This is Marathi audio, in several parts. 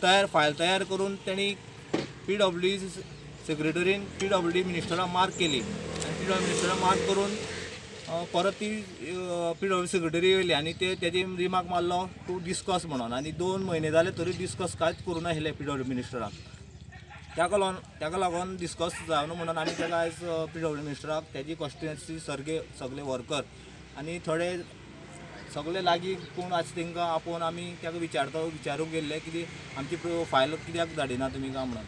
फायल तयार करून त्यांनी PWD सेक्रेटरीन PWD मिनिस्टराक मार्क केली आणि PWD मिनिस्टराक मार्क करून परत ती PWD सेक्रेटरी येयली आणि तेजी रिमार्क मारलो टू डिस्कस म्हणून आणि 2 महिने जाले तरी डिस्कस कांयच करूं नाशिल्ले PWD मिनिस्टराक. ताका लागून डिस्कस जावना म्हणून आमी ताका आयज PWD मिनिस्टराक तेजी कॉन्स्टिट्युएन्सी सगळे वर्कर आनी थोडे सगळे लागीं कोण आसा तांकां आपोवन आमी ताका विचारूंक गेल्ले की आमची फायल कित्याक धाडिना तुमी काय म्हणून.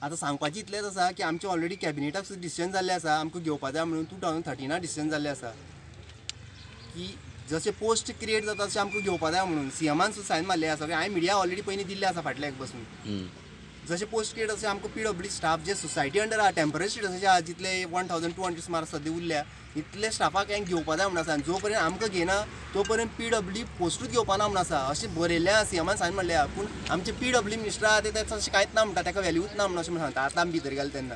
आतां सांगपाचें इतलेंच आसा की आमचे ऑलरेडी कॅबिनेटाक डिसिजन जाल्लें आसा आमकां घेवपा जाय म्हणून 2013 डिसिजन जाल्लें आसा की जशे पोस्ट क्रिएट जाता तशें आमकां घेवपा जाय म्हणून CMान सायन मारलें आसा. हांवें मिडिया ऑलरेडी पयलीं दिल्लें आसा फाटल्या एक पासून. जशे पोस्ट क्रिएट अशें आमकां PWD स्टाफ जे सोसायटी अंडर आहा टेम्पररी स्टेटसाचे आहा जितले 1200 सुमार सद्या उरल्या इतले स्टाफाक हांवें घेवपा जाय म्हणून आसा. आनी जो पर्यंत आमकां घेना तो पर्यंत PWD पोस्टूच घेवपा ना म्हणून आसा अशें बरयल्लें आहा. CMान सायन मारलें आहा. पूण आमचे PWD मिनिस्टर आहा ते तशें कांयच ना म्हणटा ताका व्हॅल्यूच ना म्हणून अशें सांगता आतां आमी भितर गेले तेन्ना.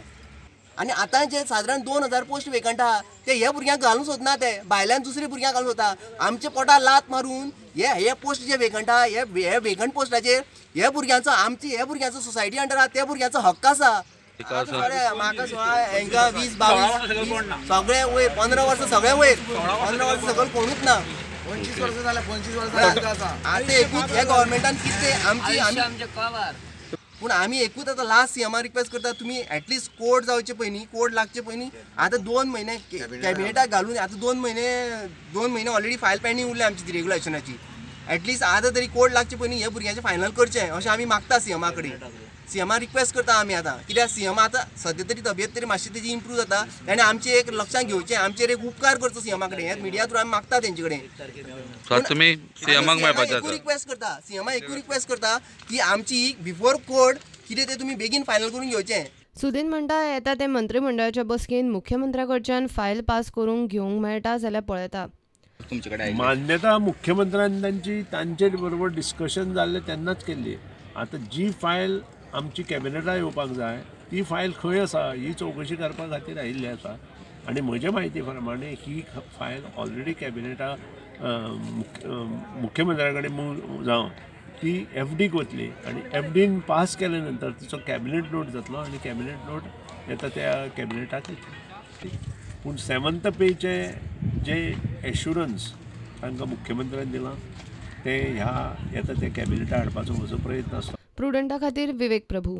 आनी आतां जे सादारण 2000 पोस्ट वेकंट आहा ते हे भुरग्यांक घालूंक सोदना ते भायल्यान दुसरे भुरग्यांक घालूंक सोदता. आमचे पोटार लात मारून हे पोस्ट जे वेकंट आहा हे वेकंट पोस्टाचेर हे भुरग्यांचो सोसायटी अंडर आहा त्या भुरग्यांचो हक्क आसा. म्हाका 16 20 22 सगळे वयर 15 वर्सां सगळे वयर 15 वर्सां सकयल कोणूच ना. 25 वर्सां जाल्या 25 वर्सां आतां एकूच हे गव्हर्मेंटान कितें आमचे पूण आमी एकूच आतां लास्ट CMाक रिक्वेस्ट करता तुमी एटलिस्ट कोड जावचे पयलीं कोड लागचे पयलीं आतां 2 महिने कॅबिनेटाक घालून आतां 2 महिने ऑलरेडी फायल पेंडींग उरल्या आमची रेग्युलेशनाची. एटलिस्ट आतां तरी कोड लागचे पयलीं हे भुरग्यांचें फायनल करचें अशें आमी मागता CMा कडेन. CMाक रिक्वेस्ट करता आमी आतां कित्याक CM आतां सद्या तरी तब्येत तरी मातशी तेजी इम्प्रूव जाता ताणें आमचें एक लक्षांत घेवचें आमचेर एक उपकार करचो CMा कडेन. हे मिडिया थ्रू आमी मागता तेंचे कडेन. तुमी CMाक मेळपाचें एकूच रिक्वेस्ट करता CMा एकूच रिक्वेस्ट करता की आमची बिफोर कोड कितें तें तुमी बेगीन फायनल करून घेवचें. सुदीन म्हणटा येता ते मंत्रिमंडळाच्या बसकेन मुख्यमंत्र्या कडच्यान फायल पास करूंक घेवंक मेळटा जाल्यार पळयता. मान्यता मुख्यमंत्र्यान तांचे बरोबर डिस्कशन जाल्लें तेन्नाच केल्ली. आतां जी फायल आमची कॅबिनेटाक येवपाक जाय ती फायल खंय आसा ही चवकशी करपा खातीर आयिल्ली आसा. आनी म्हजे म्हायती प्रमाणे ही फायल ऑलरेडी कॅबिनेटाक मुख्यमंत्र्या कडेन मूव जावन ती FDक वतली आनी FDन पास केल्या नंतर तिचो कॅबिनेट नोट जातलो आनी कॅबिनेट नोट येता त्या कॅबिनेटाक येतली. पूण 7th पेचे जे एश्युरन्स तांकां मुख्यमंत्र्यान दिलां ते येता ते कॅबिनेटाक हाडपाचो म्हजो प्रयत्न आसता. प्रुडंटा खातीर विवेक प्रभू.